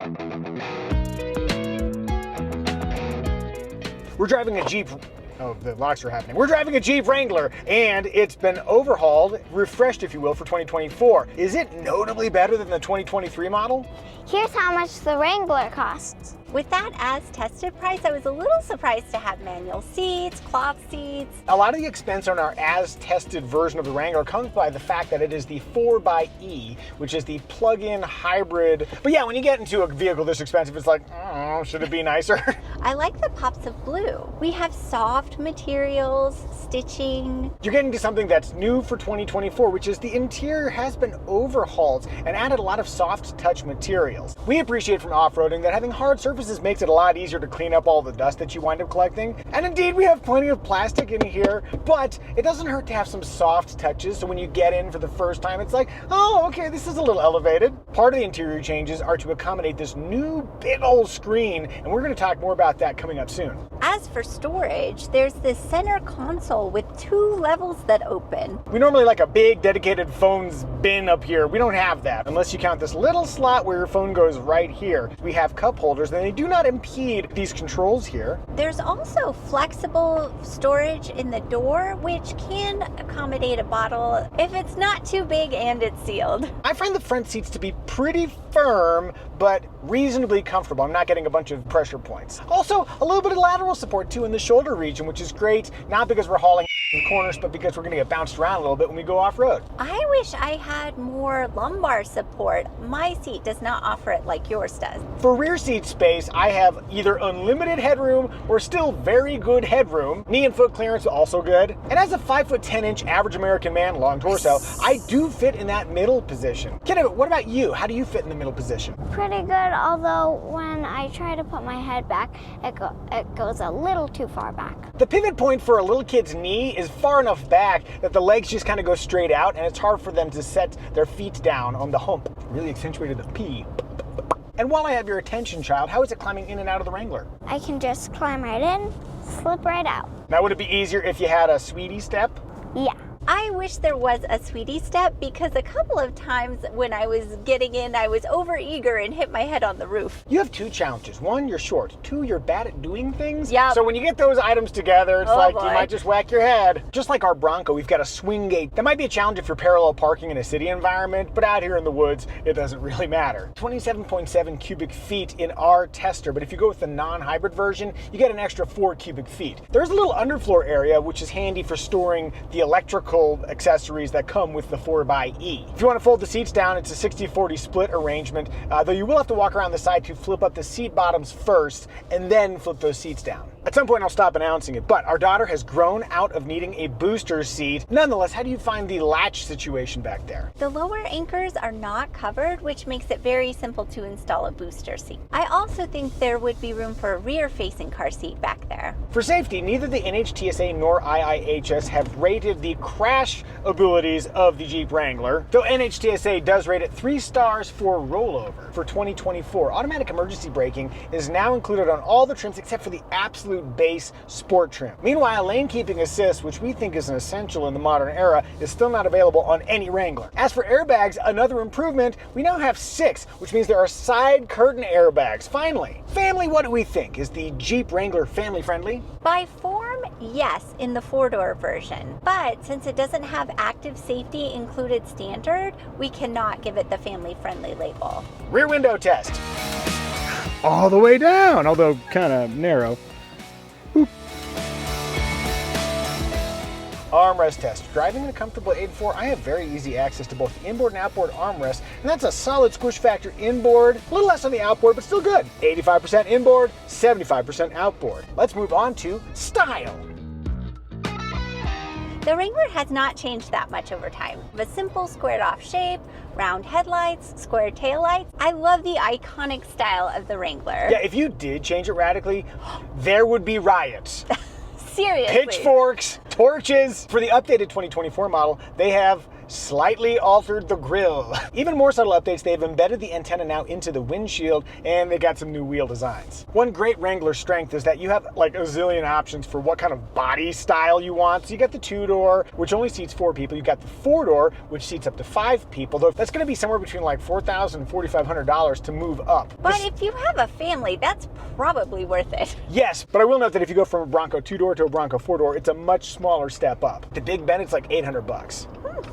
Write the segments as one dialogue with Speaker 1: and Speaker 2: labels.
Speaker 1: We're driving a Jeep. Oh, the locks are happening. We're driving a Jeep Wrangler, and it's been overhauled, refreshed, if you will, for 2024. Is it notably better than the 2023 model?
Speaker 2: Here's how much the Wrangler costs.
Speaker 3: With that as tested price, I was a little surprised to have manual seats, cloth seats.
Speaker 1: A lot of the expense on our as tested version of the Wrangler comes by the fact that it is the 4xe, which is the plug-in hybrid. But yeah, when you get into a vehicle this expensive, it's like, oh, should it be nicer?
Speaker 3: I like the pops of blue. We have soft materials, stitching.
Speaker 1: You're getting to something that's new for 2024, which is the interior has been overhauled and added a lot of soft touch materials. We appreciate from off-roading that having hard surfaces makes it a lot easier to clean up all the dust that you wind up collecting. And indeed, we have plenty of plastic in here, but it doesn't hurt to have some soft touches. So when you get in for the first time, it's like, oh, okay, this is a little elevated. Part of the interior changes are to accommodate this new big old screen, and we're going to talk more about that coming up soon.
Speaker 3: As for storage, there's this center console with 2 levels that open.
Speaker 1: We normally like a big dedicated phones bin up here. We don't have that, unless you count this little slot where your phone goes right here. We have cup holders, and they do not impede these controls here.
Speaker 3: There's also flexible storage in the door, which can accommodate a bottle if it's not too big and it's sealed.
Speaker 1: I find the front seats to be pretty firm, but reasonably comfortable. I'm not getting a bunch of pressure points. Also, a little bit of lateral support too in the shoulder region, which is great, not because we're hauling in corners, but because we're gonna get bounced around a little bit when we go off-road.
Speaker 3: I wish I had more lumbar support. My seat does not offer it like yours does.
Speaker 1: For rear seat space, I have either unlimited headroom or still very good headroom. Knee and foot clearance also good. And as a 5'10" average American man, long torso, I do fit in that middle position. Kiddo, what about you? How do you fit in the middle position?
Speaker 2: Pretty good, although when I try to put my head back, it goes a little too far back.
Speaker 1: The pivot point for a little kid's knee is far enough back that the legs just kind of go straight out, and it's hard for them to set their feet down on the hump. Really accentuated the P. And while I have your attention, child, how is it climbing in and out of the Wrangler?
Speaker 2: I can just climb right in, slip right out.
Speaker 1: Now, would it be easier if you had a sweetie step?
Speaker 2: Yeah.
Speaker 3: I wish there was a sweetie step because a couple of times when I was getting in, I was overeager and hit my head on the roof.
Speaker 1: You have 2 challenges. 1, you're short. 2, you're bad at doing things.
Speaker 3: Yep.
Speaker 1: So when you get those items together, it's
Speaker 3: Oh,
Speaker 1: like
Speaker 3: boy.
Speaker 1: you might just whack your head. Just like our Bronco, we've got a swing gate. That might be a challenge if you're parallel parking in a city environment, but out here in the woods, it doesn't really matter. 27.7 cubic feet in our tester, but if you go with the non-hybrid version, you get an extra 4 cubic feet. There's a little underfloor area, which is handy for storing the electrical accessories that come with the 4xe. If you want to fold the seats down, it's a 60-40 split arrangement, though you will have to walk around the side to flip up the seat bottoms first and then flip those seats down. At some point I'll stop announcing it, but our daughter has grown out of needing a booster seat. Nonetheless, how do you find the latch situation back there?
Speaker 3: The lower anchors are not covered, which makes it very simple to install a booster seat. I also think there would be room for a rear-facing car seat back there.
Speaker 1: For safety, neither the NHTSA nor IIHS have rated the crash abilities of the Jeep Wrangler, though NHTSA does rate it 3 stars for rollover. For 2024, automatic emergency braking is now included on all the trims except for the absolute base sport trim. Meanwhile, lane keeping assist, which we think is an essential in the modern era, is still not available on any Wrangler. As for airbags, another improvement, we now have 6, which means there are side curtain airbags. Finally, family, what do we think? Is the Jeep Wrangler family friendly?
Speaker 3: By form, yes, in the 4-door version, but since it doesn't have active safety included standard, we cannot give it the family-friendly label.
Speaker 1: Rear window test. All the way down, although kind of narrow. Boop. Armrest test. Driving in a comfortable 8.4, I have very easy access to both inboard and outboard armrests, and that's a solid squish factor inboard, a little less on the outboard, but still good. 85% inboard, 75% outboard. Let's move on to style.
Speaker 3: The Wrangler has not changed that much over time. A simple squared off shape, round headlights, square taillights. I love the iconic style of the Wrangler.
Speaker 1: Yeah, if you did change it radically, there would be riots.
Speaker 3: Seriously.
Speaker 1: Pitchforks, torches. For the updated 2024 model, they have slightly altered the grille. Even more subtle updates, they've embedded the antenna now into the windshield, and they got some new wheel designs. One great Wrangler strength is that you have like a zillion options for what kind of body style you want. So you got the 2-door, which only seats 4 people. You got the 4-door, which seats up to 5 people, though that's going to be somewhere between like $4,000 and $4,500 to move up.
Speaker 3: But if you have a family, that's probably worth it.
Speaker 1: Yes, but I will note that if you go from a Bronco 2-door to a Bronco 4-door, it's a much smaller step up. The Big Ben, it's like $800.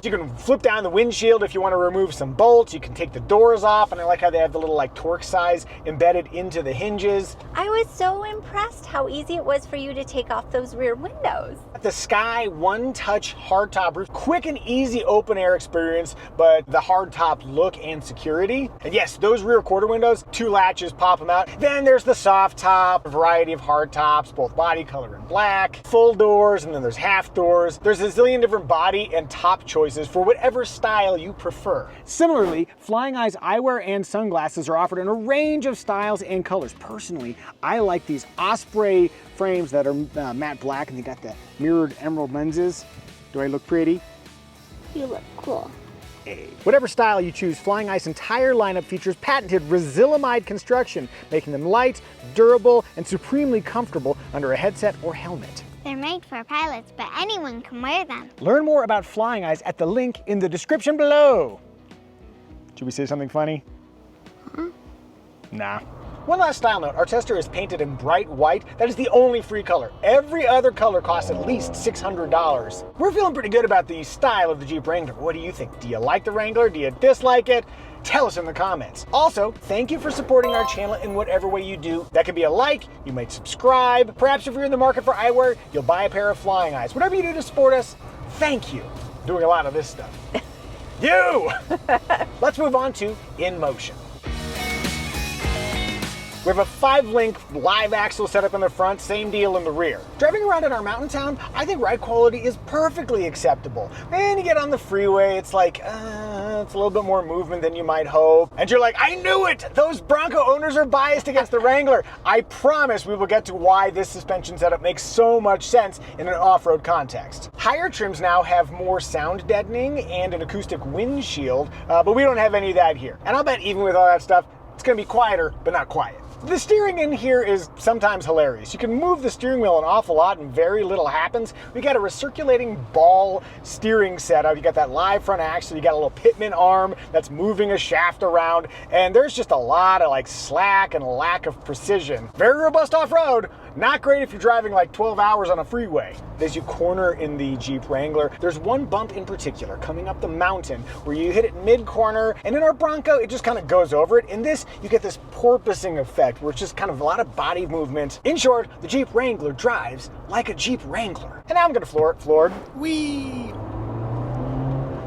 Speaker 1: You can flip down the windshield if you want to remove some bolts. You can take the doors off, and I like how they have the little like torque size embedded into the hinges.
Speaker 3: I was so impressed how easy it was for you to take off those rear windows.
Speaker 1: The Sky one-touch hardtop roof, quick and easy open air experience, but the hardtop look and security. And yes, those rear quarter windows, 2 latches, pop them out. Then there's the soft top, a variety of hardtops, both body color and black, full doors, and then there's half doors. There's a zillion different body and top choices for whatever style you prefer. Similarly, Flying Eye's eyewear and sunglasses are offered in a range of styles and colors. Personally, I like these Osprey frames that are matte black, and they got the mirrored emerald lenses. Do I look pretty?
Speaker 2: You look cool.
Speaker 1: Hey. Whatever style you choose, Flying Eye's entire lineup features patented Resilimide construction, making them light, durable, and supremely comfortable under a headset or helmet.
Speaker 2: They're made for pilots, but anyone can wear them.
Speaker 1: Learn more about Flying Eyes at the link in the description below. Should we say something funny?
Speaker 2: Huh?
Speaker 1: Nah. One last style note, our tester is painted in bright white. That is the only free color. Every other color costs at least $600. We're feeling pretty good about the style of the Jeep Wrangler. What do you think? Do you like the Wrangler? Do you dislike it? Tell us in the comments. Also, thank you for supporting our channel in whatever way you do. That could be a like, you might subscribe. Perhaps if you're in the market for eyewear, you'll buy a pair of Flying Eyes. Whatever you do to support us, thank you. Doing a lot of this stuff. You! Let's move on to In Motion. We have a 5-link live axle setup in the front, same deal in the rear. Driving around in our mountain town, I think ride quality is perfectly acceptable. And you get on the freeway, it's like, it's a little bit more movement than you might hope. And you're like, I knew it! Those Bronco owners are biased against the Wrangler. I promise we will get to why this suspension setup makes so much sense in an off-road context. Higher trims now have more sound deadening and an acoustic windshield, but we don't have any of that here. And I'll bet even with all that stuff, it's gonna be quieter, but not quiet. The steering in here is sometimes hilarious. You can move the steering wheel an awful lot and very little happens. We got a recirculating ball steering setup. You got that live front axle. You got a little pitman arm that's moving a shaft around. And there's just a lot of like slack and lack of precision. Very robust off-road. Not great if you're driving like 12 hours on a freeway. As you corner in the Jeep Wrangler, there's one bump in particular coming up the mountain where you hit it mid-corner, and in our Bronco, it just kind of goes over it. In this, you get this porpoising effect where it's just kind of a lot of body movement. In short, the Jeep Wrangler drives like a Jeep Wrangler. And now I'm gonna floor it, floored. Whee!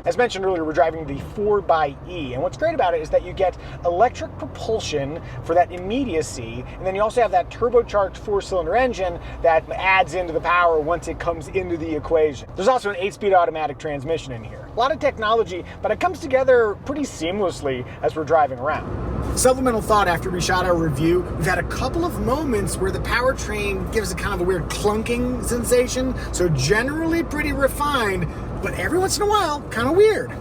Speaker 1: As mentioned earlier, we're driving the 4xe, and what's great about it is that you get electric propulsion for that immediacy, and then you also have that turbocharged 4-cylinder engine that adds into the power once it comes into the equation. There's also an 8-speed automatic transmission in here. A lot of technology, but it comes together pretty seamlessly as we're driving around. Supplemental thought after we shot our review, we've had a couple of moments where the powertrain gives a kind of a weird clunking sensation, so generally pretty refined, but every once in a while, kind of weird.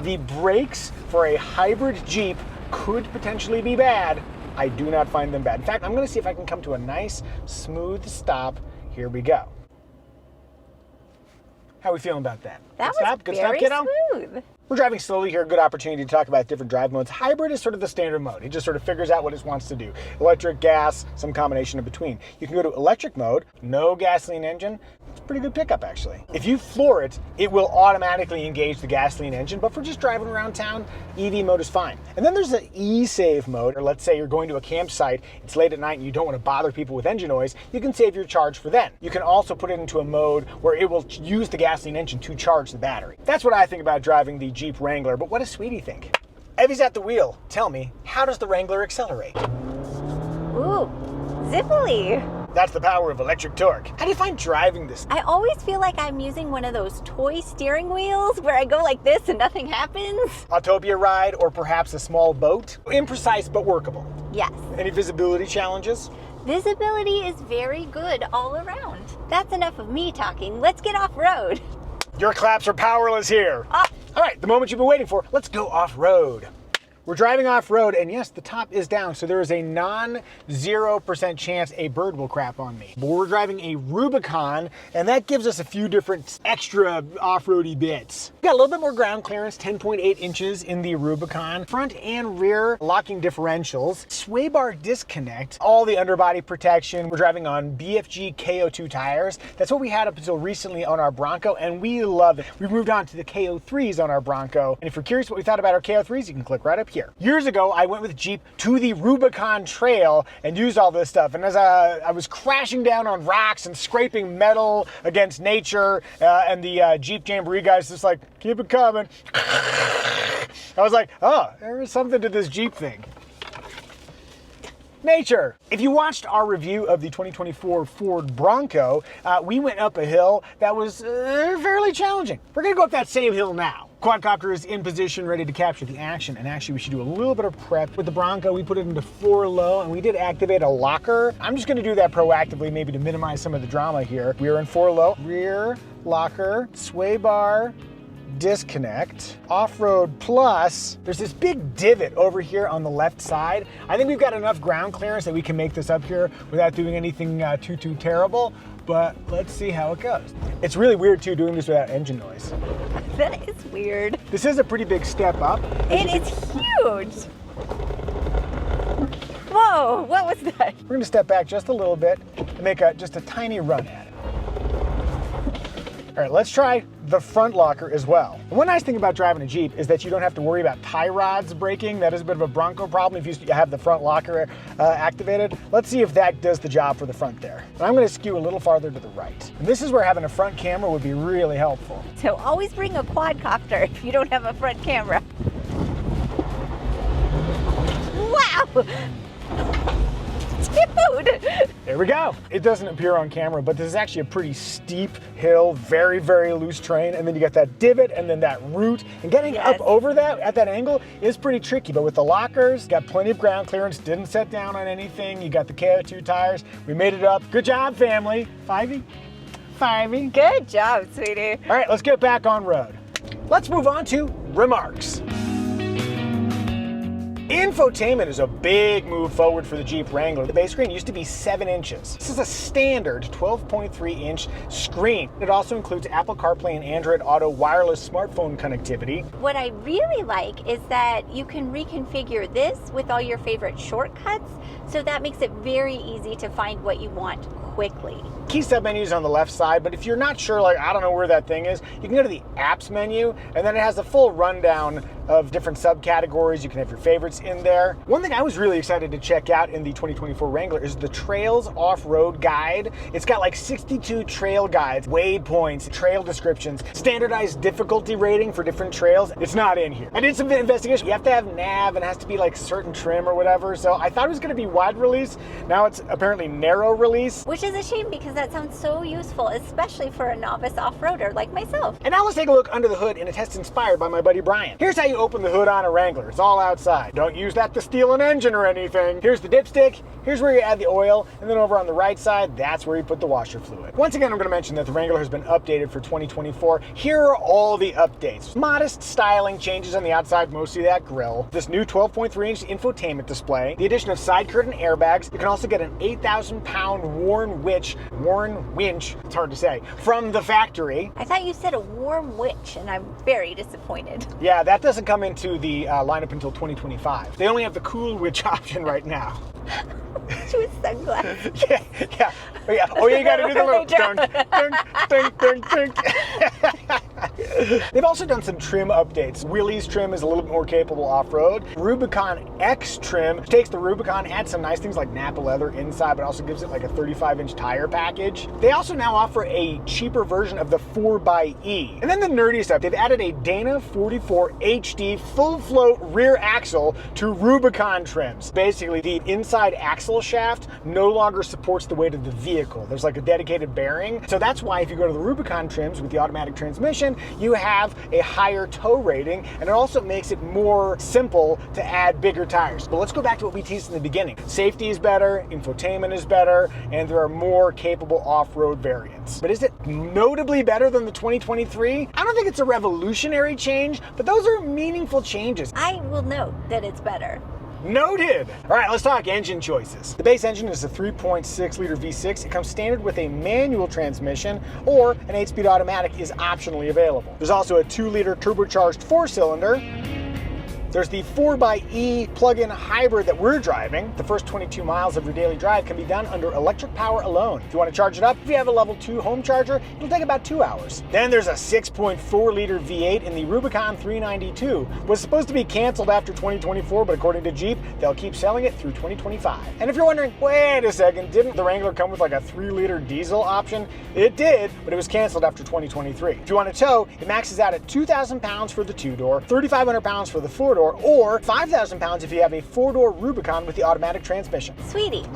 Speaker 1: The brakes for a hybrid Jeep could potentially be bad. I do not find them bad. In fact, I'm gonna see if I can come to a nice, smooth stop. Here we go. How are we feeling about that?
Speaker 3: That
Speaker 1: Good
Speaker 3: was
Speaker 1: stop,
Speaker 3: very
Speaker 1: kiddo?
Speaker 3: smooth.
Speaker 1: We're driving slowly here, a good opportunity to talk about different drive modes. Hybrid is sort of the standard mode. It just sort of figures out what it wants to do. Electric, gas, some combination in between. You can go to electric mode, no gasoline engine. It's a pretty good pickup, actually. If you floor it, it will automatically engage the gasoline engine, but for just driving around town, EV mode is fine. And then there's the e-save mode, or let's say you're going to a campsite, it's late at night and you don't want to bother people with engine noise, you can save your charge for then. You can also put it into a mode where it will use the gasoline engine to charge the battery. That's what I think about driving the Jeep Wrangler, but what does Sweetie think? Evie's at the wheel. Tell me, how does the Wrangler accelerate?
Speaker 3: Ooh, zippily.
Speaker 1: That's the power of electric torque. How do you find driving this?
Speaker 3: I always feel like I'm using one of those toy steering wheels where I go like this and nothing happens.
Speaker 1: Autopia ride, or perhaps a small boat? Imprecise but workable.
Speaker 3: Yes.
Speaker 1: Any visibility challenges?
Speaker 3: Visibility is very good all around. That's enough of me talking. Let's get off road.
Speaker 1: Your claps are powerless here. All right, the moment you've been waiting for, let's go off-road. We're driving off-road, and yes, the top is down, so there is a non-0% chance a bird will crap on me. But we're driving a Rubicon, and that gives us a few different extra off-roady bits. Got a little bit more ground clearance, 10.8 inches in the Rubicon. Front and rear locking differentials. Sway bar disconnect. All the underbody protection. We're driving on BFG KO2 tires. That's what we had up until recently on our Bronco, and we love it. We've moved on to the KO3s on our Bronco, and if you're curious what we thought about our KO3s, you can click right up here. Years ago, I went with Jeep to the Rubicon Trail and used all this stuff. And as I was crashing down on rocks and scraping metal against nature, and the Jeep Jamboree guys just like, keep it coming. I was like, oh, there is something to this Jeep thing. Nature. If you watched our review of the 2024 Ford Bronco, we went up a hill that was fairly challenging. We're gonna go up that same hill now. Quadcopter is in position, ready to capture the action, and actually we should do a little bit of prep. With the Bronco, we put it into 4 low, and we did activate a locker. I'm just gonna do that proactively, maybe to minimize some of the drama here. We are in 4 low, rear, locker, sway bar, disconnect, off-road plus. There's this big divot over here on the left side. I think we've got enough ground clearance that we can make this up here without doing anything too terrible, but let's see how it goes. It's really weird too doing this without engine noise.
Speaker 3: That is weird.
Speaker 1: This is a pretty big step up.
Speaker 3: And it's huge. Whoa, what was that?
Speaker 1: We're gonna step back just a little bit and make just a tiny run at it. All right, let's try the front locker as well. One nice thing about driving a Jeep is that you don't have to worry about tie rods breaking. That is a bit of a Bronco problem if you have the front locker activated. Let's see if that does the job for the front there. And I'm gonna skew a little farther to the right. And this is where having a front camera would be really helpful.
Speaker 3: So always bring a quadcopter if you don't have a front camera. Wow! Dude!
Speaker 1: There we go. It doesn't appear on camera, but this is actually a pretty steep hill, very loose terrain, and then you got that divot and then that root, and getting up over that at that angle is pretty tricky, but with the lockers, got plenty of ground clearance, didn't set down on anything, you got the KO2 tires, we made it up. Good job, family. Fivey.
Speaker 3: Good job, sweetie.
Speaker 1: All right, let's get back on road. Let's move on to remarks. Infotainment is a big move forward for the Jeep Wrangler. The base screen used to be 7 inches. This is a standard 12.3-inch screen. It also includes Apple CarPlay and Android Auto wireless smartphone connectivity.
Speaker 3: What I really like is that you can reconfigure this with all your favorite shortcuts, so that makes it very easy to find what you want quickly.
Speaker 1: Key submenus on the left side, but if you're not sure, like I don't know where that thing is, you can go to the apps menu, and then it has a full rundown of different subcategories. You can have your favorites in there. One thing I was really excited to check out in the 2024 Wrangler is the Trails Off-Road Guide. It's got like 62 trail guides, waypoints, trail descriptions, standardized difficulty rating for different trails. It's not in here. I did some investigation. You have to have nav, and it has to be like certain trim or whatever, so I thought it was gonna be wide release. Now it's apparently narrow release.
Speaker 3: Which is a shame because that sounds so useful, especially for a novice off-roader like myself.
Speaker 1: And now let's take a look under the hood in a test inspired by my buddy Brian. Here's how you open the hood on a Wrangler. It's all outside. Don't use that to steal an engine or anything. Here's the dipstick. Here's where you add the oil. And then over on the right side, that's where you put the washer fluid. Once again, I'm going to mention that the Wrangler has been updated for 2024. Here are all the updates. Modest styling changes on the outside, mostly that grille. This new 12.3-inch infotainment display. The addition of side curtain airbags. You can also get an 8,000-pound worn winch, it's hard to say, from the factory.
Speaker 3: I thought you said a warm winch, and I'm very disappointed.
Speaker 1: Yeah, that doesn't come into the lineup until 2025. They only have the cool winch option right now.
Speaker 3: She was sunglasses.
Speaker 1: Yeah. Oh, yeah, you gotta do the little dunk. They've also done some trim updates. Willys trim is a little bit more capable off-road. Rubicon X trim takes the Rubicon, adds some nice things like Napa leather inside, but also gives it like a 35-inch tire package. They also now offer a cheaper version of the 4xe. And then the nerdy stuff, they've added a Dana 44 HD full float rear axle to Rubicon trims. Basically, the inside axle shaft no longer supports the weight of the vehicle. There's like a dedicated bearing. So that's why if you go to the Rubicon trims with the automatic transmission, you have a higher tow rating, and it also makes it more simple to add bigger tires. But let's go back to what we teased in the beginning. Safety is better, infotainment is better, and there are more capable off-road variants. But is it notably better than the 2023? I don't think it's a revolutionary change, but those are meaningful changes.
Speaker 3: I will note that it's better.
Speaker 1: Noted! All right, let's talk engine choices. The base engine is a 3.6 liter V6. It comes standard with a manual transmission, or an 8-speed automatic is optionally available. There's also a 2-liter turbocharged 4-cylinder. There's the 4xe plug-in hybrid that we're driving. The first 22 miles of your daily drive can be done under electric power alone. If you want to charge it up, if you have a level 2 home charger, it'll take about 2 hours. Then there's a 6.4 liter V8 in the Rubicon 392. Was supposed to be canceled after 2024, but according to Jeep, they'll keep selling it through 2025. And if you're wondering, wait a second, didn't the Wrangler come with like a 3-liter diesel option? It did, but it was canceled after 2023. If you want to tow, it maxes out at 2,000 pounds for the 2-door, 3,500 pounds for the 4-door, or 5,000 pounds if you have a 4-door Rubicon with the automatic transmission.
Speaker 3: Sweetie,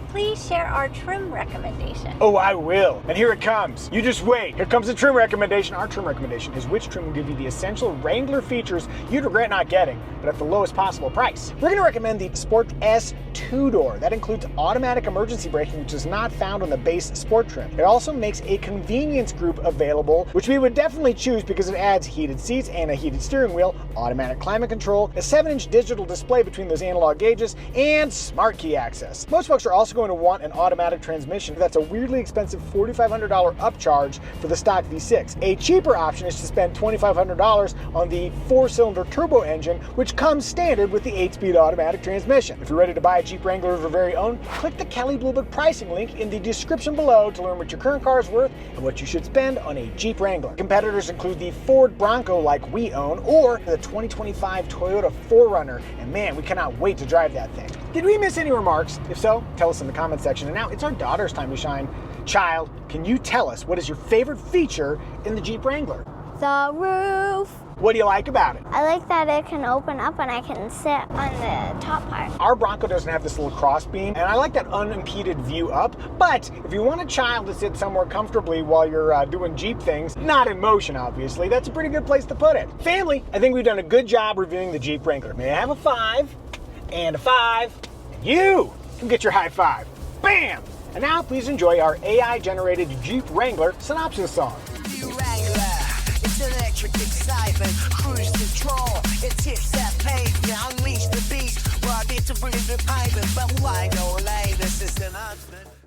Speaker 3: please share our trim recommendation.
Speaker 1: Oh, I will. And here it comes. You just wait. Here comes the trim recommendation. Our trim recommendation is which trim will give you the essential Wrangler features you'd regret not getting, but at the lowest possible price. We're going to recommend the Sport S 2-door. That includes automatic emergency braking, which is not found on the base Sport trim. It also makes a convenience group available, which we would definitely choose because it adds heated seats and a heated steering wheel, automatic climate control, a 7-inch digital display between those analog gauges, and smart key access. Most folks are also going to want an automatic transmission. That's a weirdly expensive $4,500 upcharge for the stock V6. A cheaper option is to spend $2,500 on the 4-cylinder turbo engine, which comes standard with the 8-speed automatic transmission. If you're ready to buy a Jeep Wrangler of your very own, click the Kelly Blue Book pricing link in the description below to learn what your current car is worth and what you should spend on a Jeep Wrangler. Competitors include the Ford Bronco like we own, or the 2025 Toyota 4Runner, and man, we cannot wait to drive that thing. Did we miss any remarks? If so, tell us in the comment section. And now it's our daughter's time to shine. Child, can you tell us what is your favorite feature in the Jeep Wrangler?
Speaker 2: The roof.
Speaker 1: What do you like about it?
Speaker 2: I like that it can open up and I can sit on the top part.
Speaker 1: Our Bronco doesn't have this little cross beam, and I like that unimpeded view up, but if you want a child to sit somewhere comfortably while you're doing Jeep things, not in motion obviously, that's a pretty good place to put it. Family, I think we've done a good job reviewing the Jeep Wrangler. May I have a 5 and a 5, and you can get your high five. Bam! And now please enjoy our AI-generated Jeep Wrangler Synopsis Song.
Speaker 4: It's electric excitement, cruise control. It tips that pavement, unleash the beast. Well, I need to bring the pavement, but why go late? This is an announcement.